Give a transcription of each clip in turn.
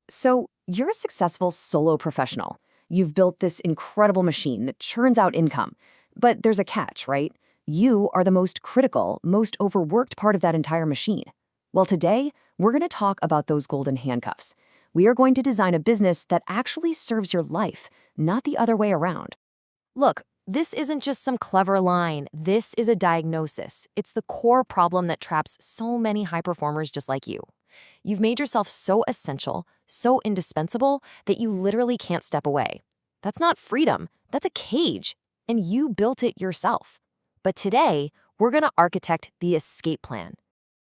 So, you're a successful solo professional. You've built this incredible machine that churns out income. But there's a catch, right? You are the most critical, most overworked part of that entire machine. Well, today, we're going to talk about those golden handcuffs. We are going to design a business that actually serves your life, not the other way around. Look, this isn't just some clever line. This is a diagnosis. It's the core problem that traps so many high performers just like you. You've made yourself so essential, so indispensable, that you literally can't step away. That's not freedom, that's a cage, and you built it yourself. But today, we're going to architect the escape plan.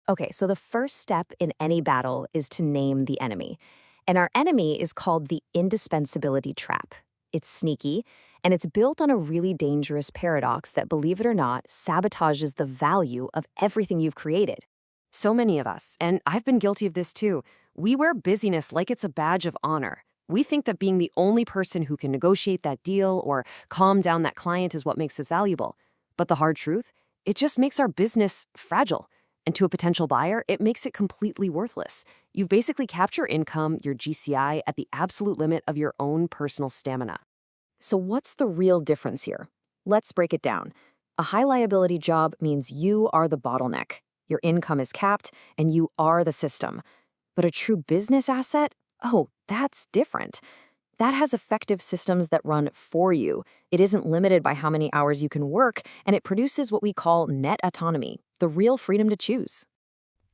Okay, so the first step in any battle is to name the enemy. And our enemy is called the indispensability trap. It's sneaky, and it's built on a really dangerous paradox that, believe it or not, sabotages the value of everything you've created. So many of us, and I've been guilty of this too, we wear busyness like it's a badge of honor. We think that being the only person who can negotiate that deal or calm down that client is what makes us valuable. But the hard truth, it just makes our business fragile. And to a potential buyer, it makes it completely worthless. You've basically capped your income, your GCI, at the absolute limit of your own personal stamina. So what's the real difference here? Let's break it down. A high liability job means you are the bottleneck. Your income is capped, and you are the system. But a true business asset? Oh, that's different. That has effective systems that run for you. It isn't limited by how many hours you can work, and it produces what we call net autonomy, the real freedom to choose.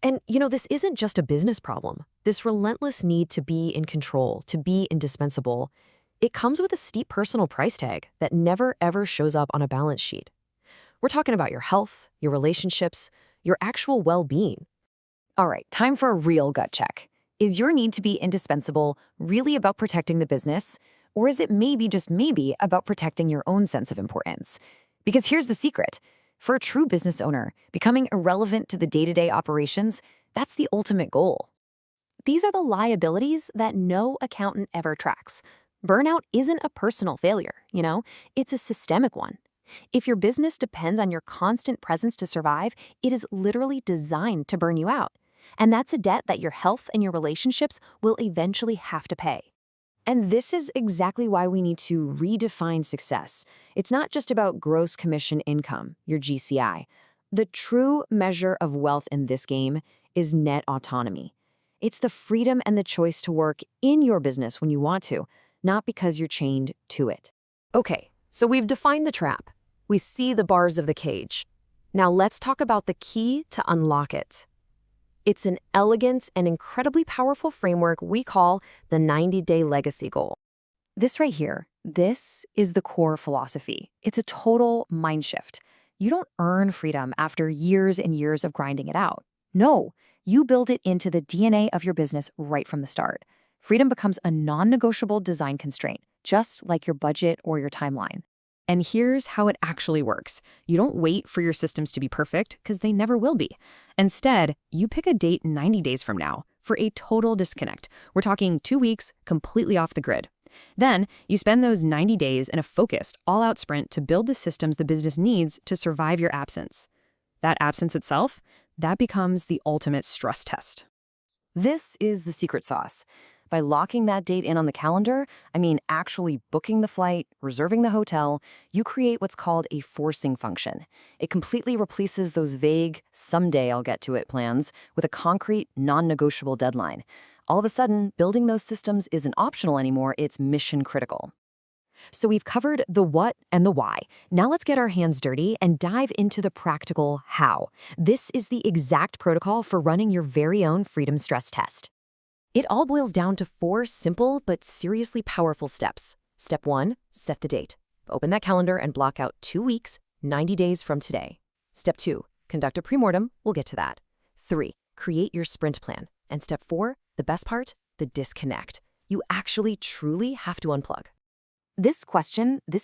And, this isn't just a business problem. This relentless need to be in control, to be indispensable, it comes with a steep personal price tag that never ever shows up on a balance sheet. We're talking about your health, your relationships, your actual well-being. All right, time for a real gut check. Is your need to be indispensable really about protecting the business, or is it maybe, just maybe, about protecting your own sense of importance? Because here's the secret. For a true business owner, becoming irrelevant to the day-to-day operations, that's the ultimate goal. These are the liabilities that no accountant ever tracks. Burnout isn't a personal failure, it's a systemic one. If your business depends on your constant presence to survive, it is literally designed to burn you out. And that's a debt that your health and your relationships will eventually have to pay. And this is exactly why we need to redefine success. It's not just about gross commission income, your GCI. The true measure of wealth in this game is net autonomy. It's the freedom and the choice to work in your business when you want to, not because you're chained to it. Okay, so we've defined the trap. We see the bars of the cage. Now let's talk about the key to unlock it. It's an elegant and incredibly powerful framework we call the 90-day legacy goal. This right here, this is the core philosophy. It's a total mind shift. You don't earn freedom after years and years of grinding it out. No, you build it into the DNA of your business right from the start. Freedom becomes a non-negotiable design constraint, just like your budget or your timeline. And here's how it actually works. You don't wait for your systems to be perfect, because they never will be. Instead, you pick a date 90 days from now for a total disconnect. We're talking 2 weeks, completely off the grid. Then, you spend those 90 days in a focused, all-out sprint to build the systems the business needs to survive your absence. That absence itself, that becomes the ultimate stress test. This is the secret sauce. By locking that date in on the calendar, I mean actually booking the flight, reserving the hotel, you create what's called a forcing function. It completely replaces those vague, someday I'll get to it plans with a concrete, non-negotiable deadline. All of a sudden, building those systems isn't optional anymore, it's mission critical. So we've covered the what and the why. Now let's get our hands dirty and dive into the practical how. This is the exact protocol for running your very own freedom stress test. It all boils down to 4 simple but seriously powerful steps. Step 1, set the date. Open that calendar and block out 2 weeks, 90 days from today. Step 2, conduct a premortem. We'll get to that. 3, create your sprint plan. And step 4, the best part, the disconnect. You actually truly have to unplug. This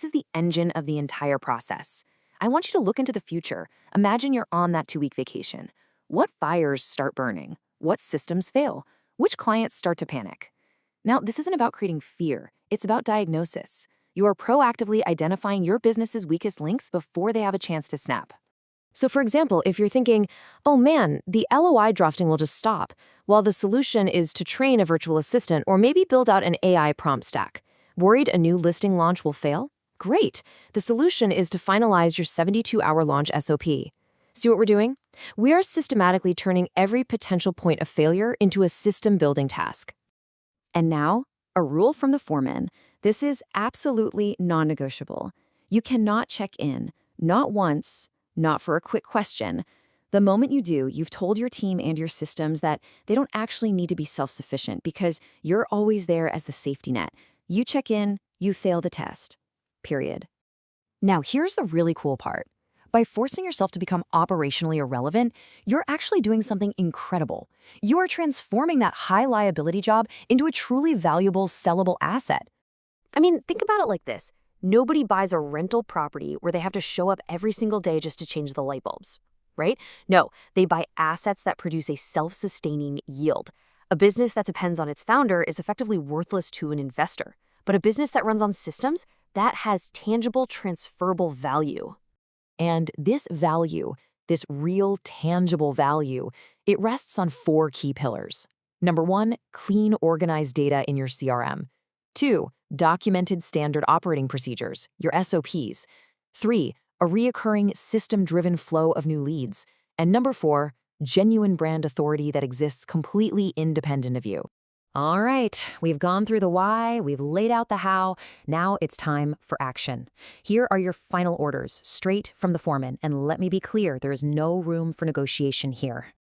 is the engine of the entire process. I want you to look into the future. Imagine you're on that 2-week vacation. What fires start burning? What systems fail? Which clients start to panic? Now, this isn't about creating fear. It's about diagnosis. You are proactively identifying your business's weakest links before they have a chance to snap. So for example, if you're thinking, oh man, the LOI drafting will just stop, while the solution is to train a virtual assistant or maybe build out an AI prompt stack. Worried a new listing launch will fail? Great. The solution is to finalize your 72-hour launch SOP. See what we're doing? We are systematically turning every potential point of failure into a system-building task. And now, a rule from the foreman. This is absolutely non-negotiable. You cannot check in, not once, not for a quick question. The moment you do, you've told your team and your systems that they don't actually need to be self-sufficient because you're always there as the safety net. You check in, you fail the test. Period. Now, here's the really cool part. By forcing yourself to become operationally irrelevant, you're actually doing something incredible. You are transforming that high liability job into a truly valuable, sellable asset. I mean, think about it like this. Nobody buys a rental property where they have to show up every single day just to change the light bulbs, right? No, they buy assets that produce a self-sustaining yield. A business that depends on its founder is effectively worthless to an investor. But a business that runs on systems, that has tangible, transferable value. And this value, this real, tangible value, it rests on 4 key pillars. Number 1, clean, organized data in your CRM. 2, documented standard operating procedures, your SOPs. 3, a reoccurring system-driven flow of new leads. And number 4, genuine brand authority that exists completely independent of you. All right, we've gone through the why, we've laid out the how, now it's time for action. Here are your final orders, straight from the foreman, and let me be clear, there is no room for negotiation here.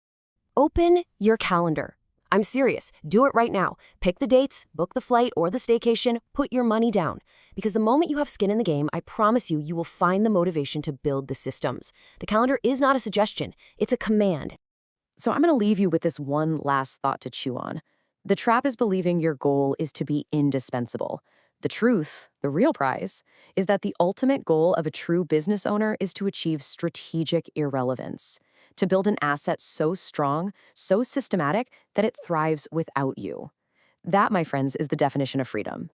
Open your calendar. I'm serious, do it right now. Pick the dates, book the flight or the staycation, put your money down. Because the moment you have skin in the game, I promise you, you will find the motivation to build the systems. The calendar is not a suggestion, it's a command. So I'm going to leave you with this one last thought to chew on. The trap is believing your goal is to be indispensable. The truth, the real prize, is that the ultimate goal of a true business owner is to achieve strategic irrelevance, to build an asset so strong, so systematic, that it thrives without you. That, my friends, is the definition of freedom.